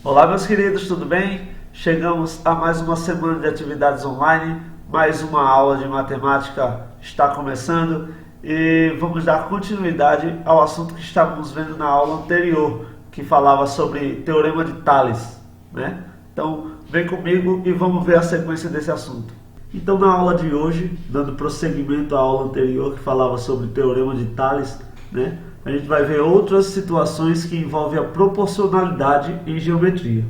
Olá, meus queridos, tudo bem? Chegamos a mais uma semana de atividades online, mais uma aula de matemática está começando e vamos dar continuidade ao assunto que estávamos vendo na aula anterior, que falava sobre Teorema de Tales, né? Então, vem comigo e vamos ver a sequência desse assunto. Então, na aula de hoje, dando prosseguimento à aula anterior que falava sobre Teorema de Tales, né? A gente vai ver outras situações que envolvem a proporcionalidade em geometria.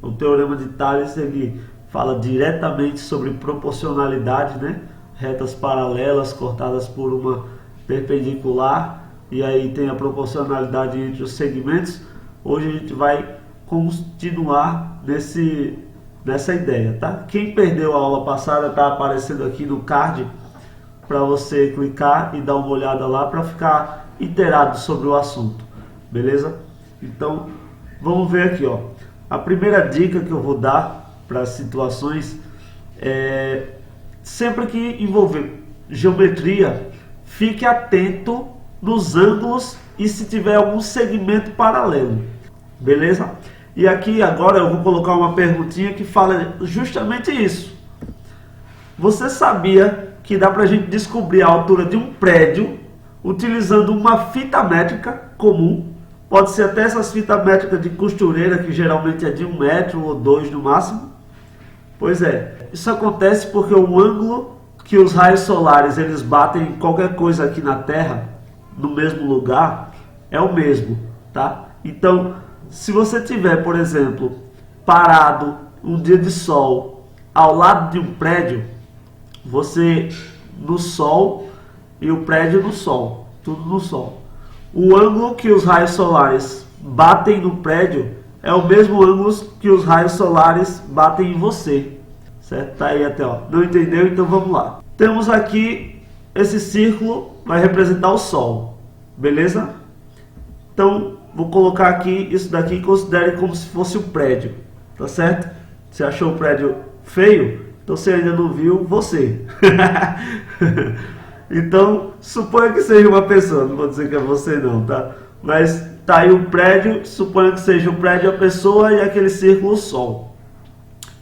O Teorema de Tales ele fala diretamente sobre proporcionalidade, né? Retas paralelas cortadas por uma perpendicular, e aí tem a proporcionalidade entre os segmentos. Hoje a gente vai continuar nessa ideia, tá? Quem perdeu a aula passada está aparecendo aqui no card para você clicar e dar uma olhada lá para ficar inteirado sobre o assunto, beleza? Então, vamos ver aqui, ó. A primeira dica que eu vou dar para as situações é sempre que envolver geometria, fique atento nos ângulos e se tiver algum segmento paralelo, beleza? E aqui agora eu vou colocar uma perguntinha que fala justamente isso. Você sabia que dá para a gente descobrir a altura de um prédio utilizando uma fita métrica comum? Pode ser até essas fitas métricas de costureira, que geralmente é de 1 metro ou 2 no máximo. Pois é, isso acontece porque o ângulo que os raios solares eles batem em qualquer coisa aqui na Terra, no mesmo lugar, é o mesmo, tá? Então, se você tiver, por exemplo, parado um dia de sol ao lado de um prédio, você no sol e o prédio no sol, tudo no sol. O ângulo que os raios solares batem no prédio é o mesmo ângulo que os raios solares batem em você, certo? Tá aí até, ó. Não entendeu? Então vamos lá. Temos aqui esse círculo, vai representar o sol, beleza? Então vou colocar aqui isso daqui e considere como se fosse o prédio, tá certo? Você achou o prédio feio? Então você ainda não viu você. Então, suponha que seja uma pessoa, não vou dizer que é você não, tá? Mas tá aí um prédio, suponha que seja o prédio, a pessoa e aquele círculo o sol.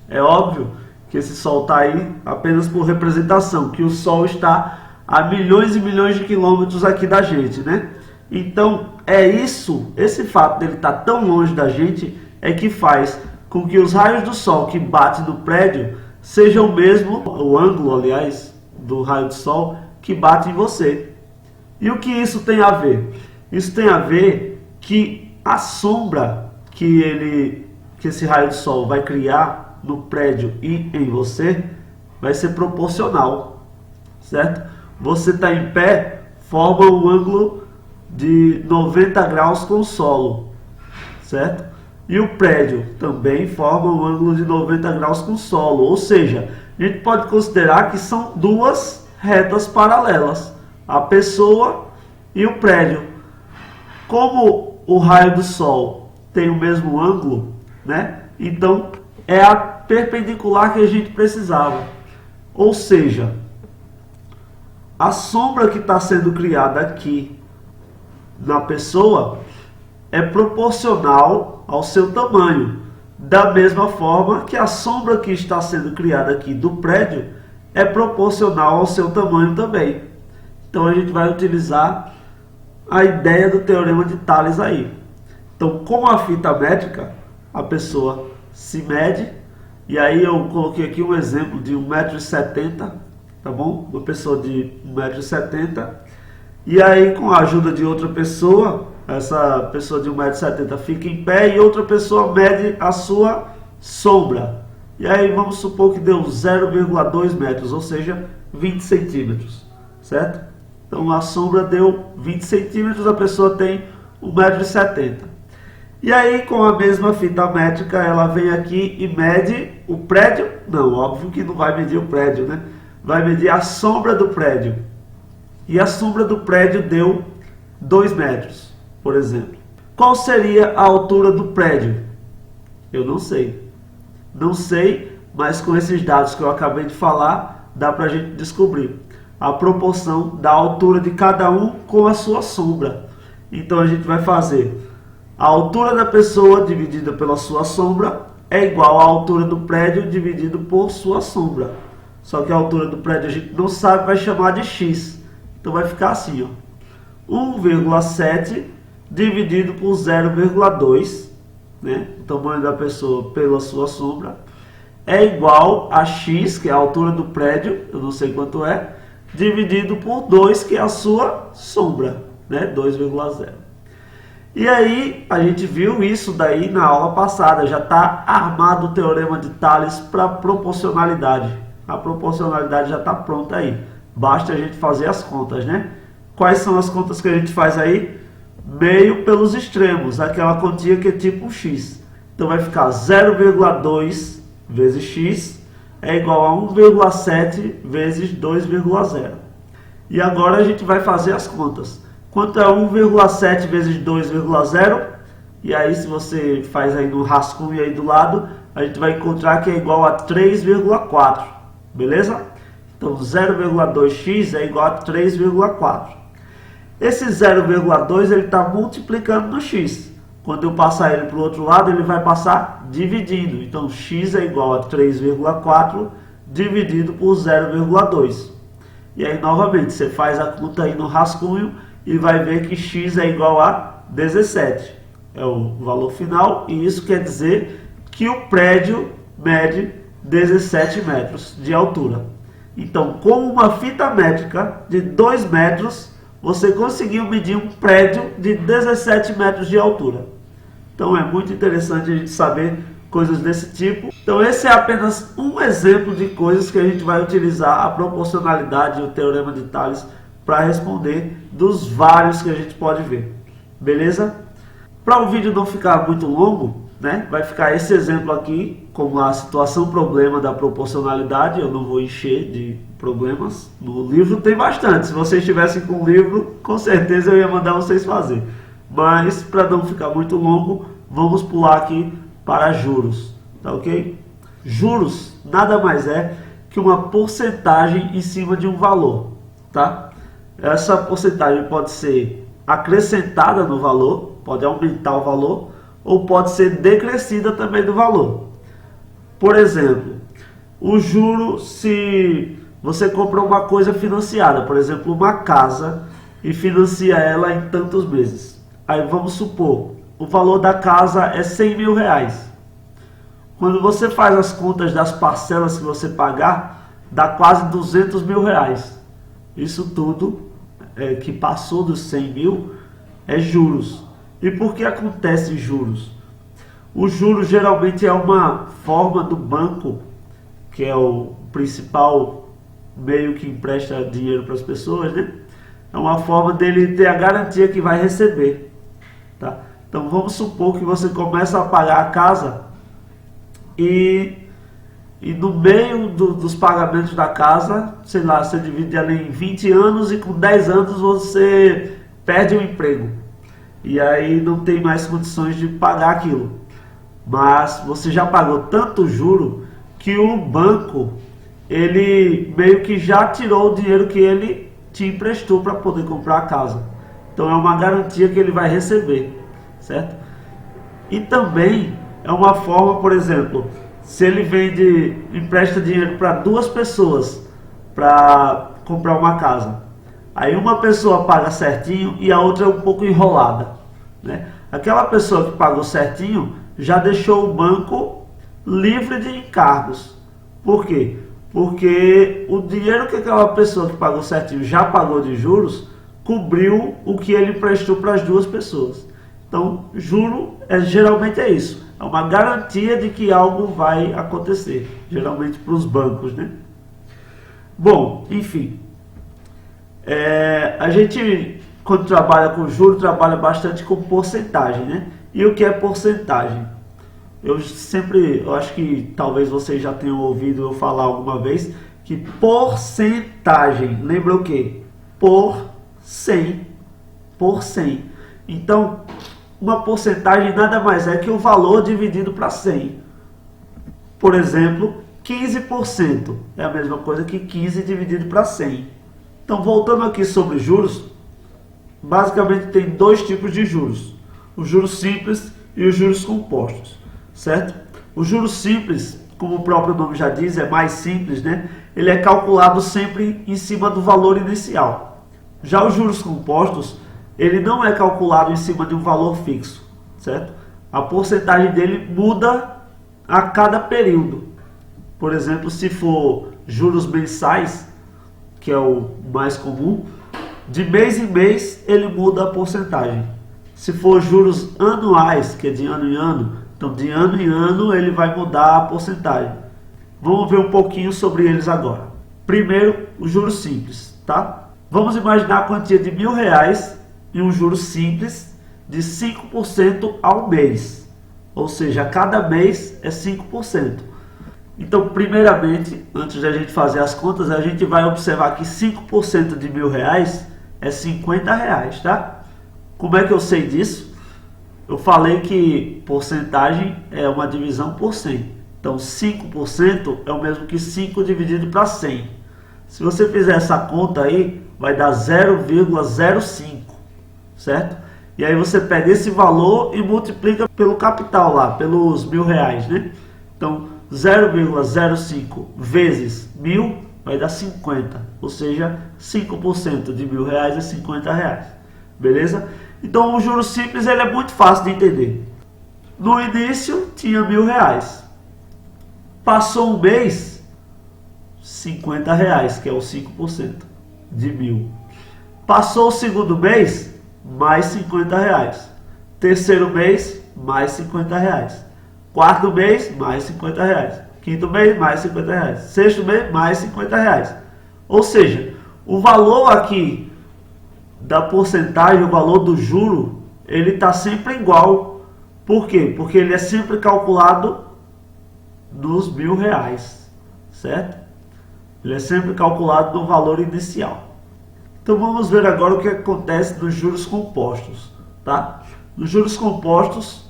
É óbvio que esse sol tá aí apenas por representação, que o sol está a milhões e milhões de quilômetros aqui da gente, né? Então, é isso, esse fato dele estar tão longe da gente, é que faz com que os raios do sol que batem no prédio sejam o mesmo, o ângulo, aliás, do raio do sol, que bate em você. E o que isso tem a ver? Isso tem a ver que a sombra que esse raio de sol vai criar no prédio e em você vai ser proporcional, certo? Você está em pé, forma um ângulo de 90 graus com o solo, certo? E o prédio também forma um ângulo de 90 graus com o solo, ou seja, a gente pode considerar que são duas retas paralelas, a pessoa e o prédio. Como o raio do sol tem o mesmo ângulo, né? Então é a perpendicular que a gente precisava. Ou seja, a sombra que está sendo criada aqui na pessoa é proporcional ao seu tamanho, da mesma forma que a sombra que está sendo criada aqui do prédio é proporcional ao seu tamanho também. Então a gente vai utilizar a ideia do Teorema de Tales aí. Então, com a fita métrica, a pessoa se mede, e aí eu coloquei aqui um exemplo de 1,70 m, tá bom? Uma pessoa de 1,70 m, e aí com a ajuda de outra pessoa, essa pessoa de 1,70 m fica em pé e outra pessoa mede a sua sombra. E aí vamos supor que deu 0,2 metros, ou seja, 20 centímetros, certo? Então a sombra deu 20 centímetros, a pessoa tem 1,70 m. E aí com a mesma fita métrica ela vem aqui e mede o prédio. Não, óbvio que não vai medir o prédio, né? Vai medir a sombra do prédio. E a sombra do prédio deu 2 metros, por exemplo. Qual seria a altura do prédio? Eu não sei. Não sei, mas com esses dados que eu acabei de falar, dá para a gente descobrir a proporção da altura de cada um com a sua sombra. Então a gente vai fazer A altura da pessoa dividida pela sua sombra é igual à altura do prédio dividido por sua sombra. Só que a altura do prédio a gente não sabe, vai chamar de x. Então vai ficar assim, ó. 1,7 dividido por 0,2, né? O tamanho da pessoa pela sua sombra é igual a x, que é a altura do prédio, eu não sei quanto é, dividido por 2, que é a sua sombra, né? 2,0. E aí, a gente viu isso daí na aula passada, já está armado o teorema de Thales para proporcionalidade. A proporcionalidade já está pronta aí, basta a gente fazer as contas, né? Quais são as contas que a gente faz aí? Meio pelos extremos, aquela continha que é tipo x. Então vai ficar 0,2 vezes x é igual a 1,7 vezes 2,0. E agora a gente vai fazer as contas. Quanto é 1,7 vezes 2,0? E aí se você faz aí no rascunho aí do lado, a gente vai encontrar que é igual a 3,4. Beleza? Então 0,2x é igual a 3,4. Esse 0,2 ele está multiplicando no x. Quando eu passar ele para o outro lado, ele vai passar dividindo. Então, x é igual a 3,4 dividido por 0,2. E aí, novamente, você faz a conta aí no rascunho e vai ver que x é igual a 17. É o valor final e isso quer dizer que o prédio mede 17 metros de altura. Então, com uma fita métrica de 2 metros, você conseguiu medir um prédio de 17 metros de altura. Então é muito interessante a gente saber coisas desse tipo. Então esse é apenas um exemplo de coisas que a gente vai utilizar a proporcionalidade e o teorema de Thales para responder dos vários que a gente pode ver. Beleza? Para o vídeo não ficar muito longo, né, vai ficar esse exemplo aqui como a situação problema da proporcionalidade. Eu não vou encher de problemas. No livro tem bastante. Se vocês estivessem com o livro, com certeza eu ia mandar vocês fazer. Mas para não ficar muito longo, vamos pular aqui para juros. Tá ok? Juros nada mais é que uma porcentagem em cima de um valor. Tá? Essa porcentagem pode ser acrescentada no valor, pode aumentar o valor, ou pode ser decrescida também do valor. Por exemplo, o juro, se você comprou uma coisa financiada, por exemplo, uma casa, e financia ela em tantos meses. Aí vamos supor, o valor da casa é 100 mil reais. Quando você faz as contas das parcelas que você pagar, dá quase 200 mil reais. Isso tudo que passou dos 100 mil é juros. E por que acontece juros? O juros geralmente é uma forma do banco, que é o principal meio que empresta dinheiro para as pessoas, né? É uma forma dele ter a garantia que vai receber. Tá? Então vamos supor que você começa a pagar a casa e no meio dos pagamentos da casa, sei lá, você divide ali em 20 anos e com 10 anos você perde o emprego. E aí não tem mais condições de pagar aquilo. Mas você já pagou tanto juro que o banco, ele meio que já tirou o dinheiro que ele te emprestou para poder comprar a casa. Então é uma garantia que ele vai receber, certo? E também é uma forma, por exemplo, se ele empresta dinheiro para duas pessoas para comprar uma casa. Aí uma pessoa paga certinho e a outra é um pouco enrolada, né? Aquela pessoa que pagou certinho já deixou o banco livre de encargos. Por quê? Porque o dinheiro que aquela pessoa que pagou certinho já pagou de juros cobriu o que ele prestou para as duas pessoas. Então, juro geralmente é isso. É uma garantia de que algo vai acontecer. Geralmente para os bancos, né? Bom, enfim. A gente, quando trabalha com juros, trabalha bastante com porcentagem, né? E o que é porcentagem? Eu acho que talvez vocês já tenham ouvido eu falar alguma vez que porcentagem, lembra o quê? Por 100. Então, uma porcentagem nada mais é que o valor dividido para 100. Por exemplo, 15% é a mesma coisa que 15 dividido para 100. Então, voltando aqui sobre juros, basicamente tem dois tipos de juros. os juros simples e os juros compostos, certo? O juros simples, como o próprio nome já diz, é mais simples, né? Ele é calculado sempre em cima do valor inicial. Já os juros compostos, ele não é calculado em cima de um valor fixo, certo? A porcentagem dele muda a cada período. Por exemplo, se for juros mensais, que é o mais comum, de mês em mês ele muda a porcentagem. Se for juros anuais, que é de ano em ano, então de ano em ano ele vai mudar a porcentagem. Vamos ver um pouquinho sobre eles agora. Primeiro, os juros simples, tá? Vamos imaginar a quantia de R$1.000 e um juros simples de 5% ao mês. Ou seja, a cada mês é 5%. Então, primeiramente, antes de a gente fazer as contas, a gente vai observar que 5% de R$1.000 é R$50, tá? Como é que eu sei disso? Eu falei que porcentagem é uma divisão por 100. Então, 5% é o mesmo que 5 dividido para 100. Se você fizer essa conta aí, vai dar 0,05, certo? E aí você pega esse valor e multiplica pelo capital lá, pelos R$1.000, né? Então, 0,05 vezes 1.000 vai dar 50, ou seja, 5% de R$1.000 é R$50, beleza? Então, o juros simples ele é muito fácil de entender. No início tinha R$1.000, passou um mês, R$50, que é o 5% de 1.000. Passou o segundo mês, mais R$50. Terceiro mês, mais R$50. Quarto mês, mais R$50. Quinto mês, mais R$50. Sexto mês, mais R$50. Ou seja, o valor aqui da porcentagem, o valor do juro, ele está sempre igual. Por quê? Porque ele é sempre calculado nos R$1.000, certo? Ele é sempre calculado no valor inicial. Então vamos ver agora o que acontece nos juros compostos, tá? Nos juros compostos,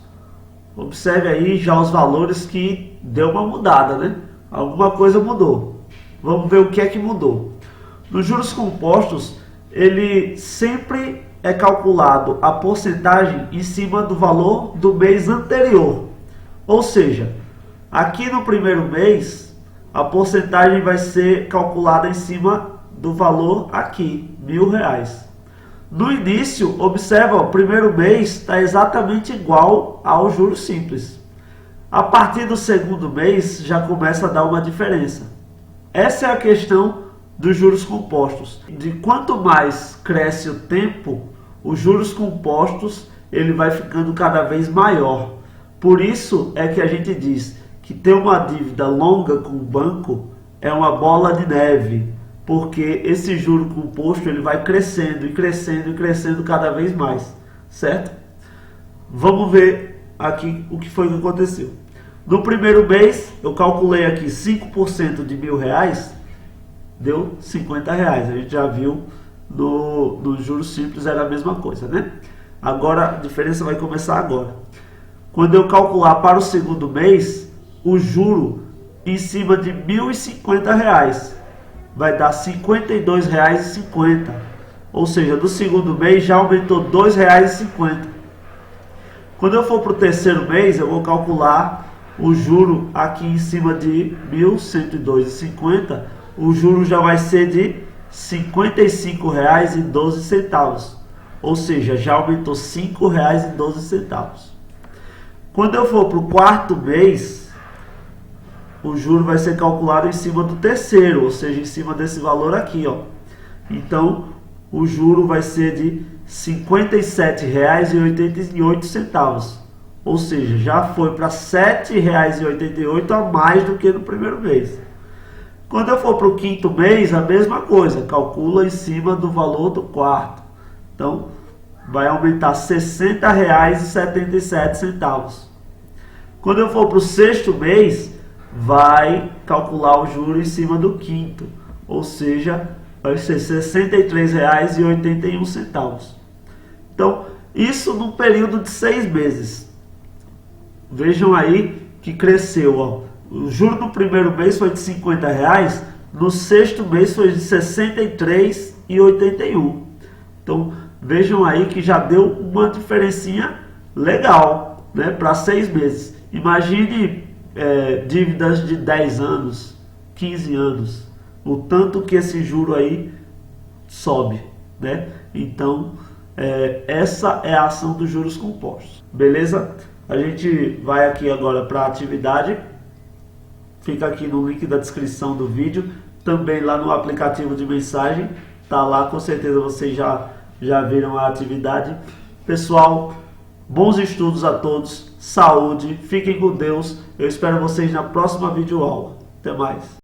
observe aí já os valores que deu uma mudada, né? Alguma coisa mudou. Vamos ver o que é que mudou. Nos juros compostos, ele sempre é calculado a porcentagem em cima do valor do mês anterior. Ou seja, aqui no primeiro mês, a porcentagem vai ser calculada em cima do valor aqui, R$1.000. No início, observa, o primeiro mês está exatamente igual ao juros simples. A partir do segundo mês, já começa a dar uma diferença. Essa é a questão dos juros compostos. De quanto mais cresce o tempo, os juros compostos ele vai ficando cada vez maior. Por isso é que a gente diz que ter uma dívida longa com o banco é uma bola de neve, porque esse juro composto ele vai crescendo e crescendo e crescendo cada vez mais, certo? Vamos ver aqui o que foi que aconteceu. No primeiro mês, eu calculei aqui 5% de R$1.000, deu R$50. A gente já viu no juros simples era a mesma coisa, né? Agora, a diferença vai começar agora. Quando eu calcular para o segundo mês, o juro em cima de R$1.050 vai dar R$52,50. Ou seja, no segundo mês já aumentou R$2,50. Quando eu for para o terceiro mês, eu vou calcular o juro aqui em cima de R$1.102,50. O juro já vai ser de R$ 55,12. Ou seja, já aumentou R$ 5,12. Quando eu for para o quarto mês, o juro vai ser calculado em cima do terceiro, ou seja, em cima desse valor aqui, ó. Então, o juro vai ser de R$ 57,88. Ou seja, já foi para R$ 7,88 a mais do que no primeiro mês. Quando eu for para o quinto mês, a mesma coisa, calcula em cima do valor do quarto. Então, vai aumentar R$ 60,77. Quando eu for para o sexto mês, vai calcular o juro em cima do quinto, ou seja, vai ser R$ 63,81. Então, isso num período de 6 meses. Vejam aí que cresceu, ó. O juro no primeiro mês foi de R$ 50, no sexto mês foi de R$ 63,81. Então, vejam aí que já deu uma diferencinha legal, né, para 6 meses. Imagine dívidas de 10 anos, 15 anos, o tanto que esse juro aí sobe, né? Então, essa é a ação dos juros compostos, beleza? A gente vai aqui agora para a atividade, fica aqui no link da descrição do vídeo, também lá no aplicativo de mensagem, tá lá, com certeza vocês já viram a atividade. Pessoal, bons estudos a todos, saúde, fiquem com Deus, eu espero vocês na próxima videoaula. Até mais.